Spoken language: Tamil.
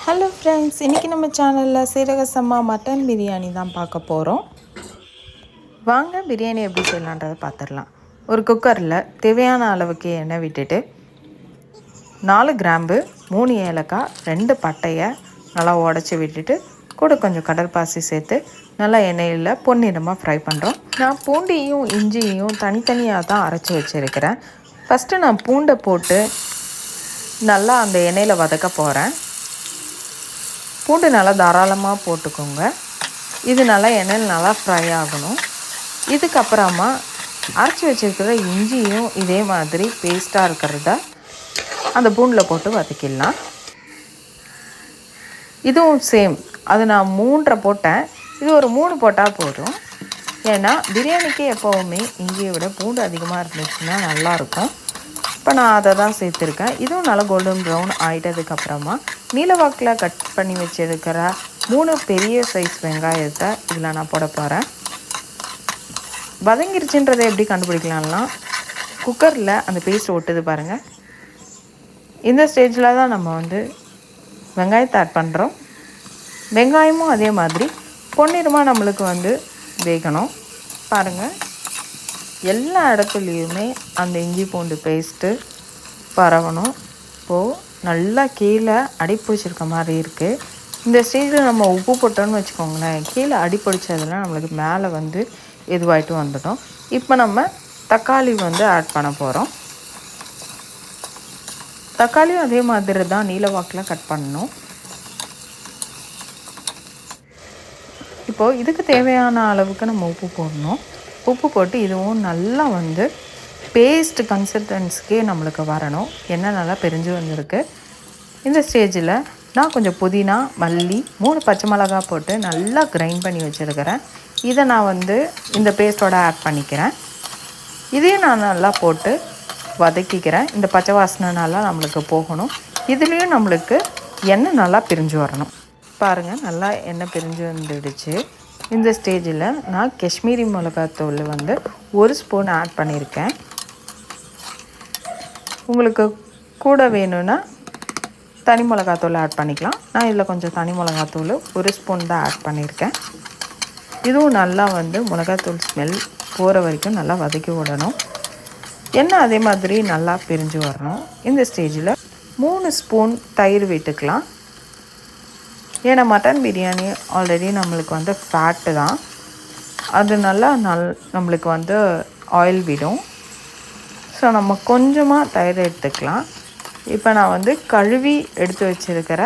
ஹலோ ஃப்ரெண்ட்ஸ், இன்றைக்கி நம்ம சேனலில் சீரக சம்பா மட்டன் பிரியாணி தான் பார்க்க போகிறோம். வாங்க பிரியாணி எப்படி செய்யலான்றதை பார்த்துடலாம். ஒரு குக்கரில் தேவையான அளவுக்கு எண்ணெய் விட்டுட்டு 4 கிராம்பு 3 ஏலக்காய் 2 பட்டையை நல்லா உடச்சி விட்டுட்டு கூட கொஞ்சம் கடற்பாசி சேர்த்து நல்லா எண்ணெயில் பொன்னிறமாக ஃப்ரை பண்ணுறோம். நான் பூண்டையும் இஞ்சியையும் தனித்தனியாக தான் அரைச்சி வச்சுருக்கிறேன். ஃபஸ்ட்டு நான் பூண்டை போட்டு நல்லா அந்த எண்ணெயில் வதக்க போகிறேன். பூண்டு நல்லா தாராளமாக போட்டுக்கோங்க. இது நல்லா எண்ணெயில் நல்லா ஃப்ரை ஆகணும். இதுக்கப்புறமா அரைச்சி வச்சுருக்கிற இஞ்சியும் இதே மாதிரி பேஸ்ட்டாக இருக்கிறத அந்த பூண்டில் போட்டு வதக்கிடலாம். இதுவும் சேம், அது நான் 3 போட்டேன். இது ஒரு 3 போட்டால் போதும். ஏன்னா பிரியாணிக்கு எப்போவுமே இஞ்சியை விட பூண்டு அதிகமாக இருந்துச்சுன்னா நல்லாயிருக்கும். இப்போ நான் அதை தான் சேர்த்துருக்கேன். இதுவும் நல்லா கோல்டன் ப்ரௌன் ஆகிட்டதுக்கப்புறமா நீலவாக்கில் கட் பண்ணி வச்சுருக்கிற 3 பெரிய சைஸ் வெங்காயத்தை இதில் நான் போட போகிறேன். வதங்கிருச்சுன்றதை எப்படி கண்டுபிடிக்கலாம்னா, குக்கரில் அந்த பேஸ்ட் ஒட்டுது பாருங்கள். இந்த ஸ்டேஜில் தான் நம்ம வெங்காயத்தை ஆட் பண்ணுறோம். வெங்காயமும் அதே மாதிரி பொன்னிறமாக நம்மளுக்கு வேகணும். பாருங்கள், எல்லா இடத்துலையுமே அந்த இஞ்சி பூண்டு பேஸ்ட்டு பரவணும். இப்போது நல்லா கீழே அடிப்பிடிச்சிருக்க மாதிரி இருக்குது. இந்த ஸ்டேஜில் நம்ம உப்பு போட்டோன்னு வச்சுக்கோங்களேன், கீழே அடிப்பிடிச்சதெல்லாம் நம்மளுக்கு மேலே இதுவாகிட்டு வந்துடும். இப்போ நம்ம தக்காளி ஆட் பண்ண போகிறோம். தக்காளியும் அதே மாதிரி தான் நீலவாக்கில் கட் பண்ணணும். இப்போது இதுக்கு தேவையான அளவுக்கு நம்ம உப்பு போடணும். உப்பு போட்டு இதுவும் நல்லா பேஸ்ட் கன்சிஸ்டன்சிக்கே நம்மளுக்கு வரணும். எண்ணெய் நல்லா பிரிஞ்சு வந்திருக்கு. இந்த ஸ்டேஜில் நான் கொஞ்சம் புதினா, மல்லி, 3 பச்சை மிளகாய் போட்டு நல்லா கிரைண்ட் பண்ணி வச்சுருக்கிறேன். இதை நான் இந்த பேஸ்ட்டோட ஆட் பண்ணிக்கிறேன். இதையும் நான் நல்லா போட்டு வதக்கிக்கிறேன். இந்த பச்சை வாசனை நல்லா நம்மளுக்கு போகணும். இதுலேயும் நம்மளுக்கு எண்ணெய் நல்லா பிரிஞ்சு வரணும். பாருங்கள், நல்லா எண்ணெய் பிரிஞ்சு வந்துடுச்சு. இந்த ஸ்டேஜில் நான் காஷ்மீரி மிளகாத்தூள் 1 ஸ்பூன் ஆட் பண்ணியிருக்கேன். உங்களுக்கு கூட வேணும்னா தனி மிளகாத்தூள் ஆட் பண்ணிக்கலாம். நான் இதில் கொஞ்சம் தனி மிளகாத்தூள் 1 ஸ்பூன் தான் ஆட் பண்ணியிருக்கேன். இதுவும் நல்லா மிளகாத்தூள் ஸ்மெல் போகிற வரைக்கும் நல்லா வதக்கி விடணும். எண்ணெய் அதே மாதிரி நல்லா பிரிஞ்சு வரணும். இந்த ஸ்டேஜில் 3 ஸ்பூன் தயிர் விட்டுக்கலாம். ஏன்னா மட்டன் பிரியாணி ஆல்ரெடி நம்மளுக்கு ஃபேட்டு தான், அது நல்லா நம்மளுக்கு ஆயில் விடும். ஸோ நம்ம கொஞ்சமாக தயிர் எடுத்துக்கலாம். இப்போ நான் கழுவி எடுத்து வச்சுருக்கிற